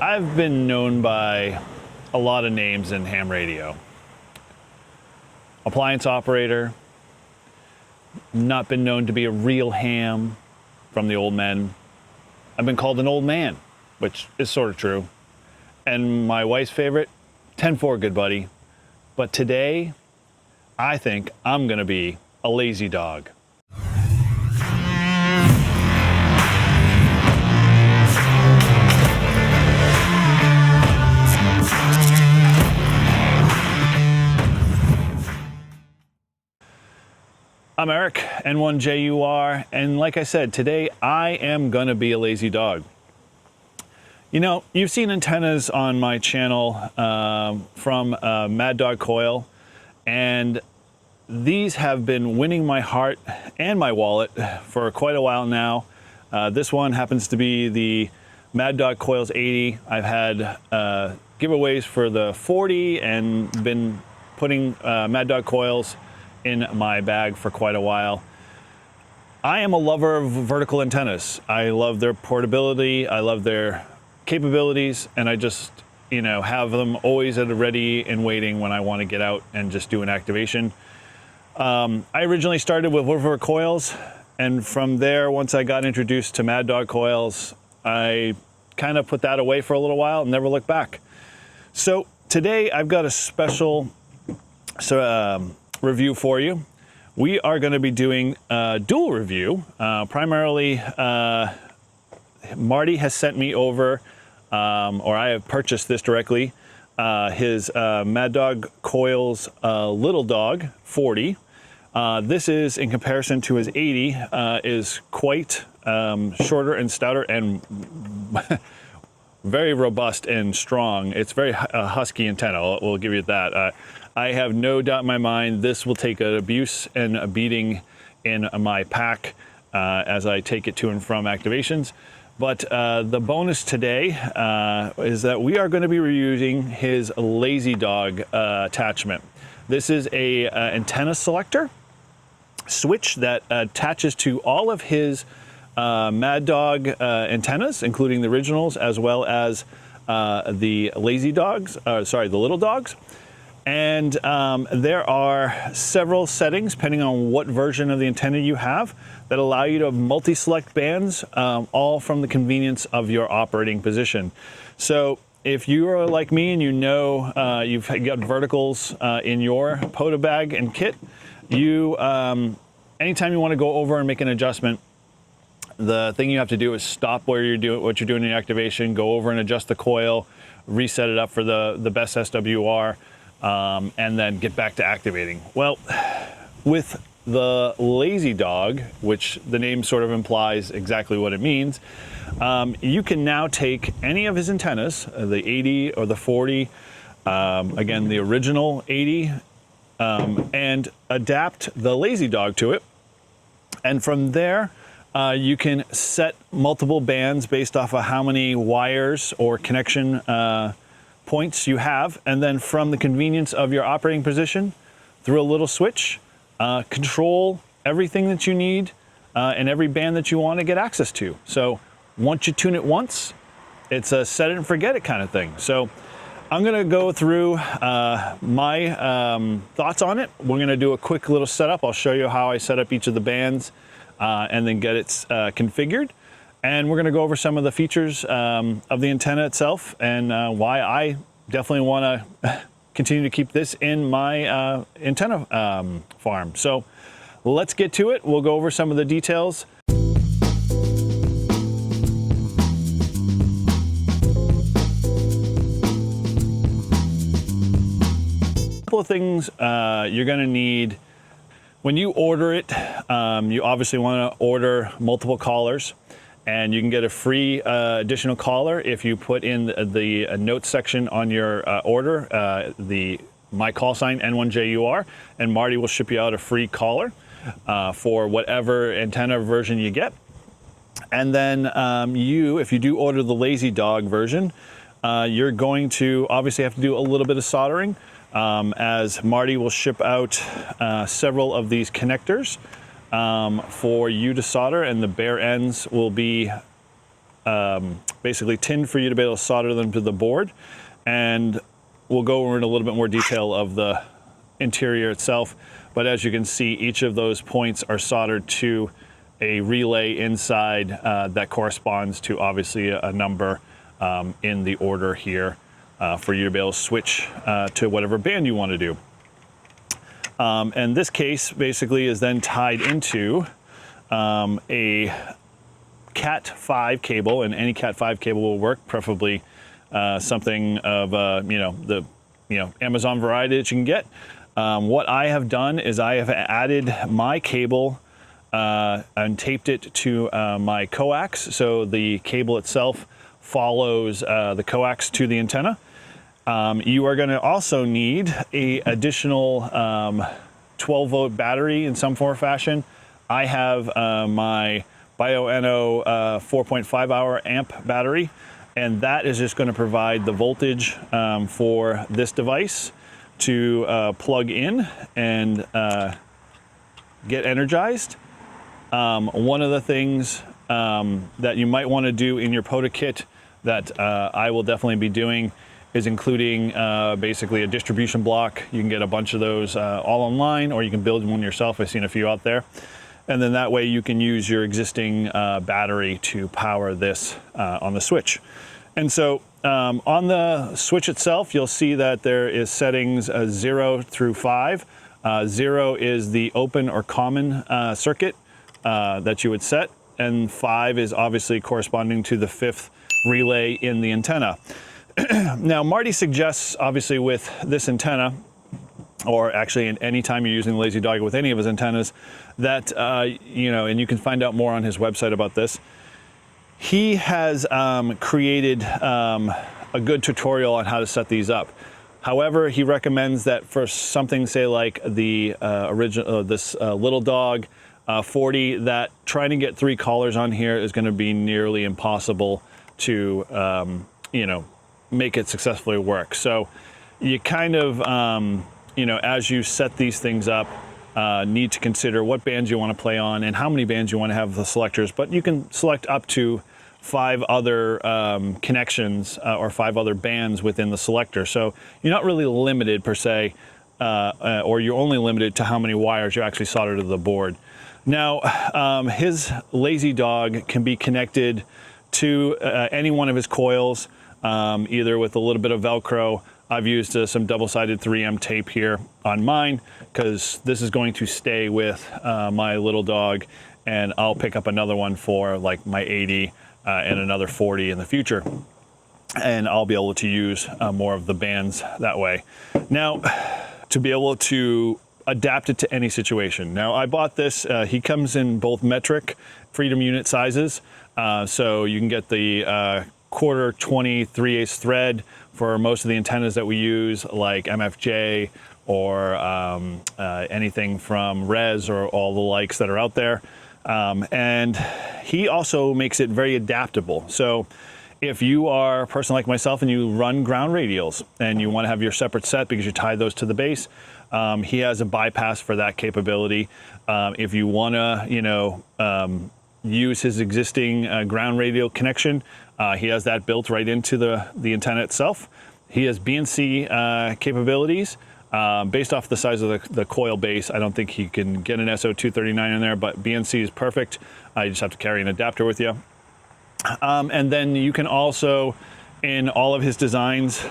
I've been known by a lot of names in ham radio. Appliance operator, not been known to be a real ham from the old men. I've been called an old man, which is sort of true. And my wife's favorite, 10-4 good buddy. But today, I think I'm gonna be a lazy dog. I'm Eric, N1JUR, and like I said, today I am gonna be a lazy dog. You know, you've seen antennas on my channel from Mad Dog Coil, and these have been winning my heart and my wallet for quite a while now. This one happens to be the Mad Dog Coils 80. I've had giveaways for the 40 and been putting Mad Dog Coils in my bag for quite a while. I am a lover of vertical antennas. I love their portability, I love their capabilities, and I just, you know, have them always at a ready and waiting when I want to get out and just do an activation. I originally started with Woodford coils, and from there, once I got introduced to Mad Dog Coils, I kind of put that away for a little while and never looked back. So today I've got a special review for you. We are going to be doing a dual review. Primarily, Marty has sent me over, or I have purchased this directly, his Mad Dog Coils Little Dog 40. This is, in comparison to his 80, is quite shorter and stouter and very robust and strong. It's very husky antenna, we'll give you that. I have no doubt in my mind this will take an abuse and a beating in my pack as I take it to and from activations. But the bonus today is that we are going to be reusing his Lazy Dog attachment. This is a antenna selector switch that attaches to all of his Mad Dog antennas, including the originals, as well as the Lazy Dogs, the Little Dogs. And there are several settings, depending on what version of the antenna you have, that allow you to multi-select bands, all from the convenience of your operating position. So if you are like me and you know you've got verticals in your POTA bag and kit, you anytime you want to go over and make an adjustment, the thing you have to do is stop what you're doing in your activation, go over and adjust the coil, reset it up for the best SWR, and then get back to activating. Well, with the Lazy Dog, which the name sort of implies exactly what it means, you can now take any of his antennas, the 80 or the 40, again, the original 80, and adapt the Lazy Dog to it. And from there, you can set multiple bands based off of how many wires or connection points you have, and then from the convenience of your operating position, through a little switch, control everything that you need and every band that you want to get access to. So once you tune it once, it's a set it and forget it kind of thing. So I'm going to go through my thoughts on it. We're going to do a quick little setup. I'll show you how I set up each of the bands and then get it configured. And we're going to go over some of the features of the antenna itself and why I definitely want to continue to keep this in my antenna farm. So let's get to it. We'll go over some of the details. A couple of things you're going to need when you order it. You obviously want to order multiple collars. And you can get a free additional collar if you put in the notes section on your order, my call sign N1JUR, and Marty will ship you out a free collar for whatever antenna version you get. And then if you do order the Lazy Dog version, you're going to obviously have to do a little bit of soldering, as Marty will ship out several of these connectors for you to solder, and the bare ends will be basically tinned for you to be able to solder them to the board. And we'll go over in a little bit more detail of the interior itself. But as you can see, each of those points are soldered to a relay inside that corresponds to obviously a number in the order here for you to be able to switch to whatever band you want to do. And this case basically is then tied into a Cat 5 cable, and any Cat 5 cable will work, preferably something of the Amazon variety that you can get. What I have done is I have added my cable and taped it to my coax, so the cable itself follows the coax to the antenna. You are going to also need a additional 12-volt battery in some form or fashion. I have my Bioenno 4.5 hour amp battery, and that is just going to provide the voltage for this device to plug in and get energized. One of the things that you might want to do in your POTA kit that I will definitely be doing is including basically a distribution block. You can get a bunch of those all online, or you can build one yourself. I've seen a few out there. And then that way you can use your existing battery to power this on the switch. And so on the switch itself, you'll see that there is settings 0 through 5. 0 is the open or common circuit that you would set, and 5 is obviously corresponding to the 5th relay in the antenna. Now, Marty suggests, obviously, with this antenna, or actually in any time you're using the Lazy Dog with any of his antennas, that, and you can find out more on his website about this. He has created a good tutorial on how to set these up. However, he recommends that for something, say like the original, this Little Dog 40, that trying to get 3 collars on here is going to be nearly impossible to, make it successfully work. So you kind of, as you set these things up, need to consider what bands you want to play on and how many bands you want to have the selectors. But you can select up to 5 other connections or 5 other bands within the selector. So you're not really limited per se, or you're only limited to how many wires you actually solder to the board. Now, his Lazy Dog can be connected to any one of his coils, either with a little bit of Velcro. I've used some double-sided 3M tape here on mine because this is going to stay with my Little Dog, and I'll pick up another one for like my 80 and another 40 in the future, and I'll be able to use more of the bands that way. Now, to be able to adapt it to any situation. Now, I bought this, he comes in both metric Freedom unit sizes, so you can get the 1/4, 20, 3/8 thread for most of the antennas that we use, like MFJ or anything from Res or all the likes that are out there. And he also makes it very adaptable. So if you are a person like myself and you run ground radials and you want to have your separate set because you tie those to the base, he has a bypass for that capability. If you want to, use his existing ground radial connection, he has that built right into the antenna itself. He has BNC capabilities. Based off the size of the coil base, I don't think he can get an SO239 in there, but BNC is perfect. You just have to carry an adapter with you. And then you can also, in all of his designs,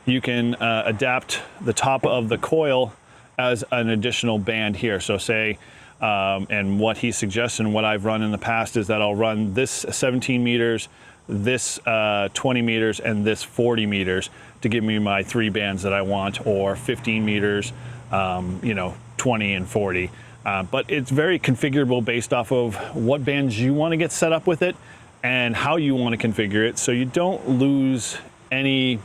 you can adapt the top of the coil as an additional band here. So say, and what he suggests and what I've run in the past is that I'll run this 17 meters, this 20 meters, and this 40 meters to give me my 3 bands that I want, or 15 meters, 20 and 40. But it's very configurable based off of what bands you want to get set up with it and how you want to configure it, so you don't lose any,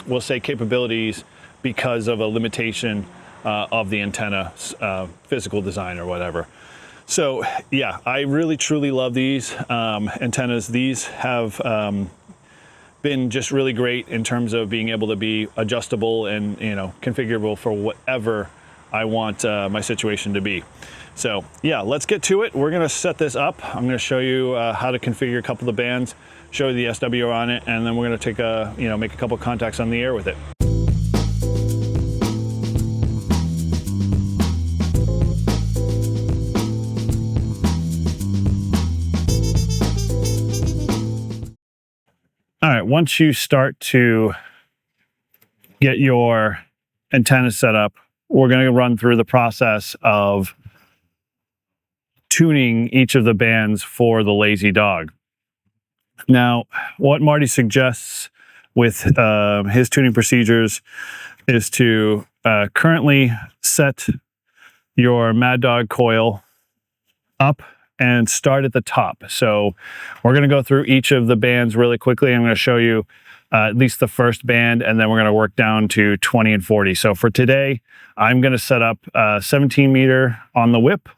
we'll say, capabilities because of a limitation of the antenna physical design or whatever. So yeah, I really truly love these antennas. These have been just really great in terms of being able to be adjustable and configurable for whatever I want my situation to be. So yeah, let's get to it. We're gonna set this up. I'm gonna show you how to configure a couple of the bands. show you the SWR on it, and then we're going to take a, make a couple contacts on the air with it. All right, once you start to get your antenna set up, we're going to run through the process of tuning each of the bands for the Lazy Dog. Now, what Marty suggests with his tuning procedures is to currently set your Mad Dog Coil up and start at the top. So we're going to go through each of the bands really quickly. I'm going to show you at least the first band, and then we're going to work down to 20 and 40. So for today, I'm going to set up 17 meter on the whip.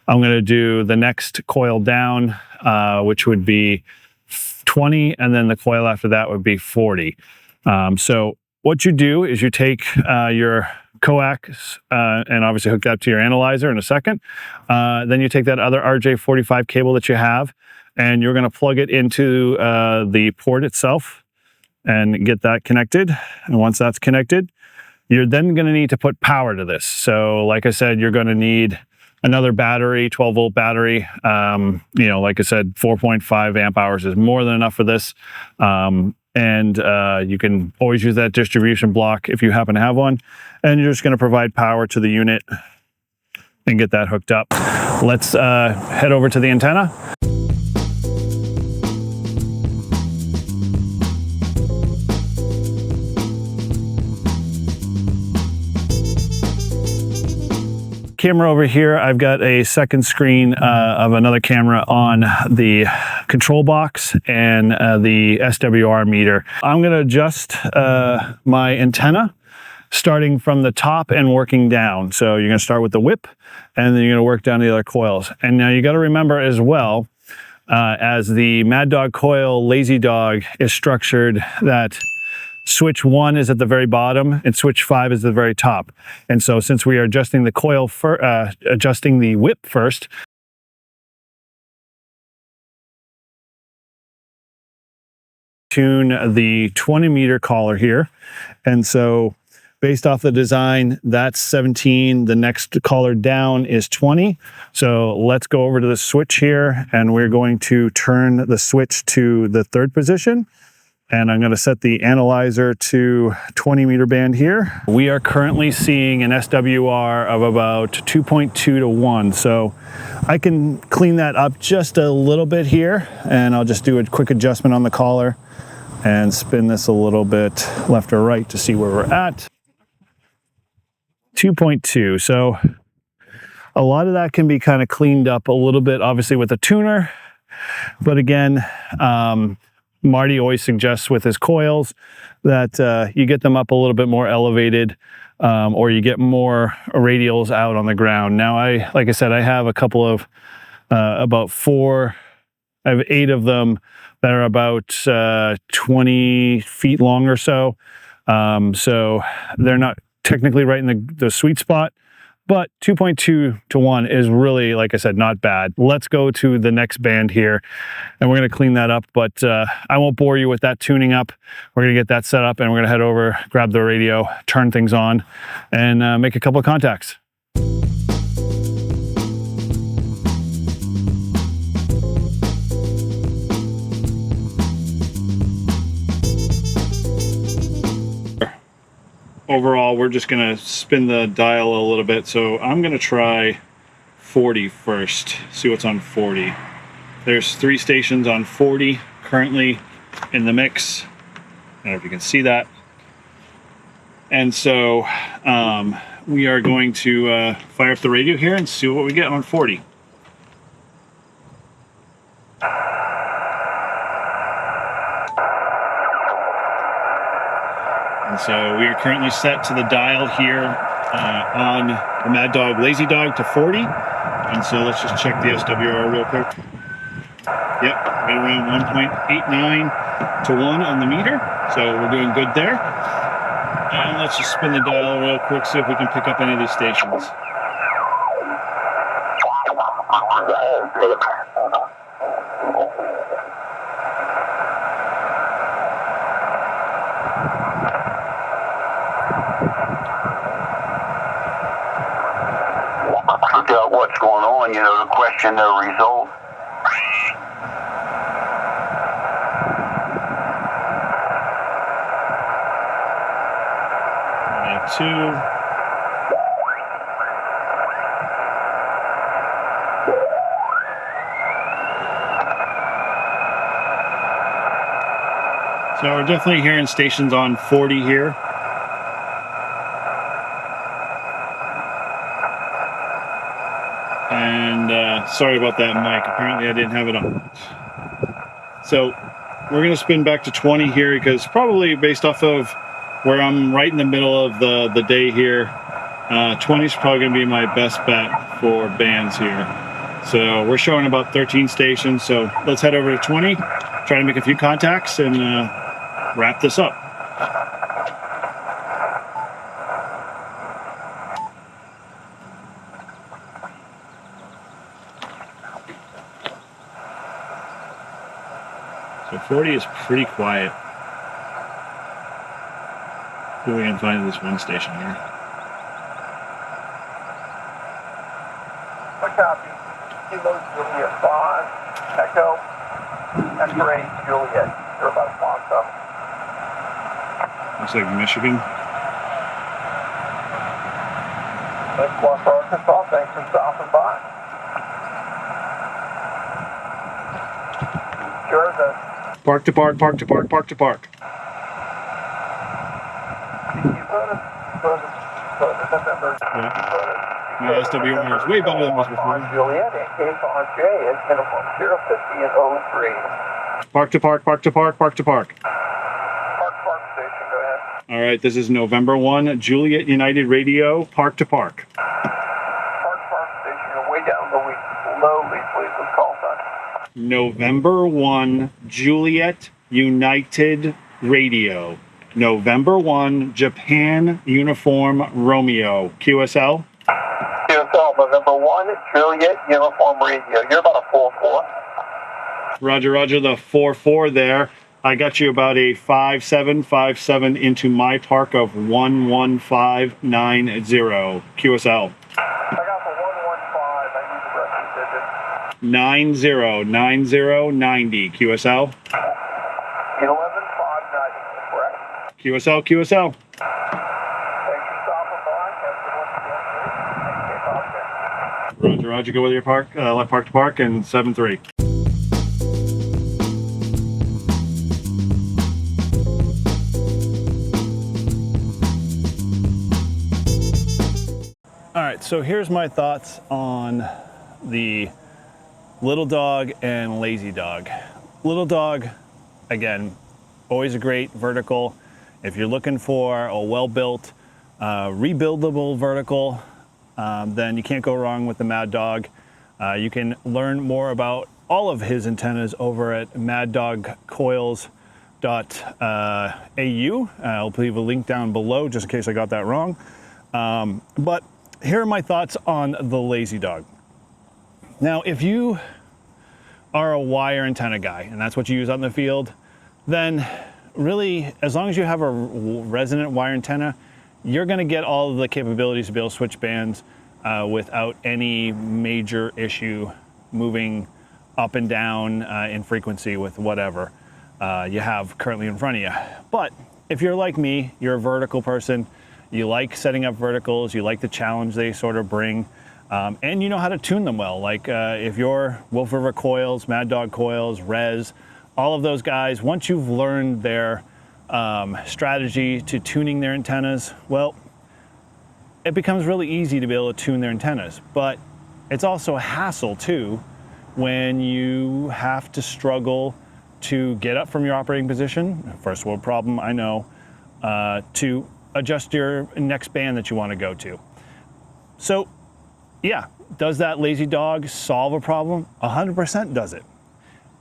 I'm going to do the next coil down, which would be 20, and then the coil after that would be 40. So what you do is you take your coax and obviously hook that to your analyzer in a second. Then you take that other RJ45 cable that you have, and you're going to plug it into the port itself and get that connected. And once that's connected, you're then going to need to put power to this. So like I said, you're going to need another battery, 12 volt battery. Like I said, 4.5 amp hours is more than enough for this. And you can always use that distribution block if you happen to have one. And you're just going to provide power to the unit and get that hooked up. Let's head over to the antenna. Camera over here, I've got a second screen of another camera on the control box and the SWR meter. I'm going to adjust my antenna starting from the top and working down. So you're going to start with the whip, and then you're going to work down the other coils. And now you got to remember as well, as the Mad Dog Coil Lazy Dog is structured, that switch 1 is at the very bottom and switch 5 is at the very top. And so since we are adjusting the coil adjusting the whip first, tune the 20 meter collar here. And so based off the design, that's 17. The next collar down is 20. So let's go over to the switch here, and we're going to turn the switch to the third position. And I'm going to set the analyzer to 20 meter band here. We are currently seeing an SWR of about 2.2 to 1. So I can clean that up just a little bit here, and I'll just do a quick adjustment on the collar and spin this a little bit left or right to see where we're at. 2.2. So a lot of that can be kind of cleaned up a little bit, obviously with a tuner. But again, Marty always suggests with his coils that you get them up a little bit more elevated, or you get more radials out on the ground. Now, like I said, I have a couple of about 4, I have 8 of them that are about 20 feet long or so. So they're not technically right in the sweet spot, but 2.2 to 1 is really, like I said, not bad. Let's go to the next band here, and we're going to clean that up, but I won't bore you with that tuning up. We're going to get that set up, and we're going to head over, grab the radio, turn things on, and make a couple of contacts. Overall, we're just going to spin the dial a little bit. So I'm going to try 40 first, see what's on 40. There's 3 stations on 40 currently in the mix. I don't know if you can see that. And so we are going to fire up the radio here and see what we get on 40. And so we are currently set to the dial here on the Mad Dog Lazy Dog to 40. And so let's just check the SWR real quick. Yep, right around 1.89 to 1 on the meter. So we're doing good there. And let's just spin the dial real quick, see if we can pick up any of these stations. to question the result. Two. So we're definitely hearing stations on 40 here. And sorry about that mic. Apparently I didn't have it on. So we're going to spin back to 20 here because probably based off of where I'm right in the middle of the day here, 20 is probably going to be my best bet for bands here. So we're showing about 13 stations. So let's head over to 20, try to make a few contacts and wrap this up. So 40 is pretty quiet. See if we can find this one station here. What copy? Kilo Juliet 5, Echo, X-ray Juliet. You're about to box up. Looks like Michigan. Thanks, West Arkansas. Thanks for stopping by. Sure, the Park to park, park to park, park to park. Yeah. My SWR is way better than this before. Juliet, on J is uniform 050 and 03. Park to park, park to park, park to park. Park station, go ahead. All right, this is November 1, Juliet United Radio, park to park. Park station, you're way down lowly, please, with call sign. November 1, Juliet United Radio. November 1, Japan Uniform Romeo. QSL? QSL, November 1, Juliet Uniform Radio. You're about a 4-4. Roger, roger, the 4-4 there. I got you about a 5-7 into my park of 11590. QSL. I got the 115. I need the rest of the digits. 909090. QSL. 11590, correct? QSL, QSL. Thanks for stopping by. Roger, roger, go with your park, left park to park, and 7-3. All right, so here's my thoughts on the Little Dog and Lazy Dog. Little Dog, again, always a great vertical. If you're looking for a well-built, rebuildable vertical, then you can't go wrong with the Mad Dog. You can learn more about all of his antennas over at maddogcoils.au. I'll leave a link down below just in case I got that wrong. But here are my thoughts on the Lazy Dog. Now, if you are a wire antenna guy and that's what you use out in the field, then really, as long as you have a resonant wire antenna, you're going to get all of the capabilities to be able to switch bands without any major issue moving up and down in frequency with whatever you have currently in front of you. But if you're like me, you're a vertical person, you like setting up verticals, you like the challenge they sort of bring, and you know how to tune them well. Like if you're Wolf River Coils, Mad Dog Coils, Res, all of those guys, once you've learned their strategy to tuning their antennas, well, it becomes really easy to be able to tune their antennas. But it's also a hassle too when you have to struggle to get up from your operating position, first world problem, I know, to adjust your next band that you want to go to. So yeah, does that Lazy Dog solve a problem? 100% does it.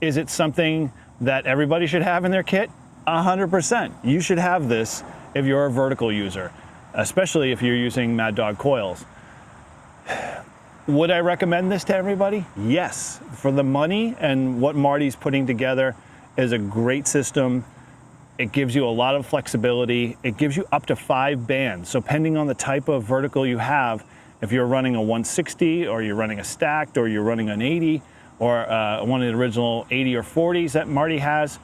Is it something that everybody should have in their kit? 100%. You should have this if you're a vertical user, especially if you're using Mad Dog Coils. Would I recommend this to everybody? Yes. For the money and what Marty's putting together is a great system. It gives you a lot of flexibility. It gives you up to 5 bands. So depending on the type of vertical you have if you're running a 160 or you're running a stacked or you're running an 80 or one of the original 80 or 40s that Marty has,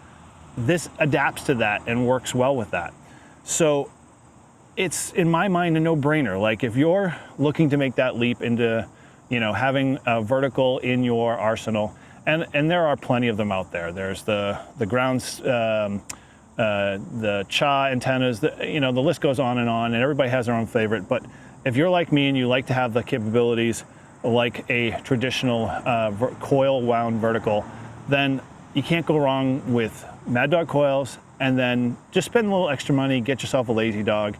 this adapts to that and works well with that. So it's, in my mind, a no-brainer. Like if you're looking to make that leap into, you know, having a vertical in your arsenal, and there are plenty of them out there. There's the grounds, the Cha antennas, you know, the list goes on, and everybody has their own favorite. But if you're like me and you like to have the capabilities like a traditional coil wound vertical, then you can't go wrong with Mad Dog coils, and then just spend a little extra money, get yourself a Lazy Dog.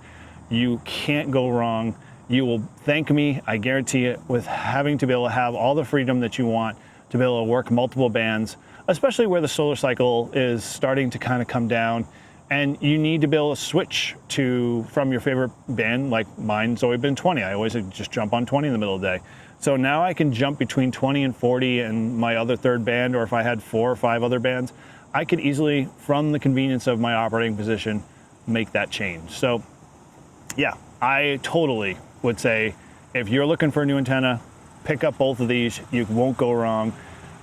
You can't go wrong. You will thank me, I guarantee it, with having to be able to have all the freedom that you want to be able to work multiple bands, especially where the solar cycle is starting to kind of come down, and you need to be able to switch from your favorite band. Like mine's always been 20. I always just jump on 20 in the middle of the day. So now I can jump between 20 and 40 and my other third band, or if I had 4 or 5 other bands, I could easily, from the convenience of my operating position, make that change. So yeah, I totally would say, if you're looking for a new antenna, pick up both of these. You won't go wrong.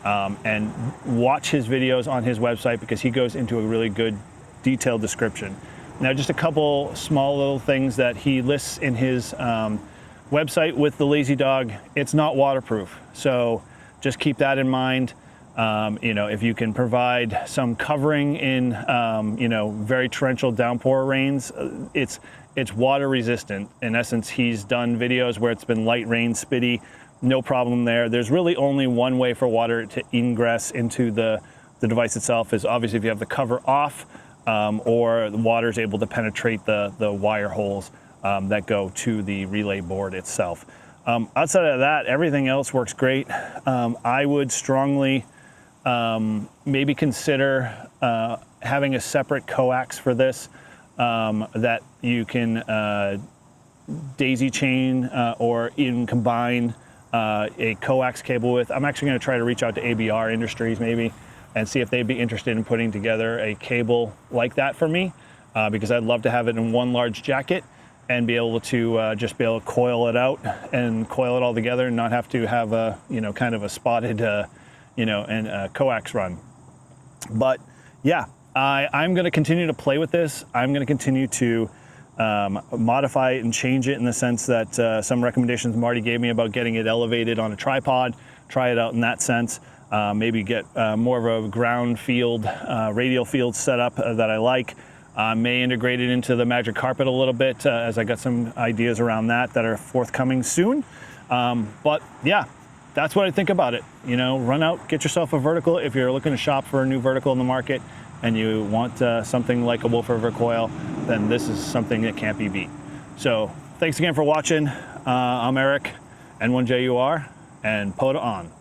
And watch his videos on his website, because he goes into a really good detailed description. Now, just a couple small little things that he lists in his website with the Lazy Dog. It's not waterproof, so just keep that in mind. You know, if you can provide some covering in, you know, very torrential downpour rains, it's water resistant. In essence, he's done videos where it's been light rain, spitty, no problem there. There's really only one way for water to ingress into the device itself, is obviously if you have the cover off, or the water is able to penetrate the wire holes that go to the relay board itself. Outside of that, everything else works great. I would strongly maybe consider having a separate coax for this, that you can daisy chain or even combine a coax cable with. I'm actually going to try to reach out to ABR Industries maybe and see if they'd be interested in putting together a cable like that for me, because I'd love to have it in one large jacket and be able to just be able to coil it out and coil it all together and not have to have a, you know, kind of a spotted, you know, and a coax run. But yeah, I'm going to continue to play with this. I'm going to continue to modify it and change it in the sense that some recommendations Marty gave me about getting it elevated on a tripod, try it out in that sense. Maybe get more of a ground field, radial field setup that I like. May integrate it into the Magic Carpet a little bit, as I got some ideas around that are forthcoming soon. But yeah, that's what I think about it. You know, run out, get yourself a vertical. If you're looking to shop for a new vertical in the market and you want something like a Wolf River coil, then this is something that can't be beat. So thanks again for watching. I'm Eric, N1JUR, and POTA on.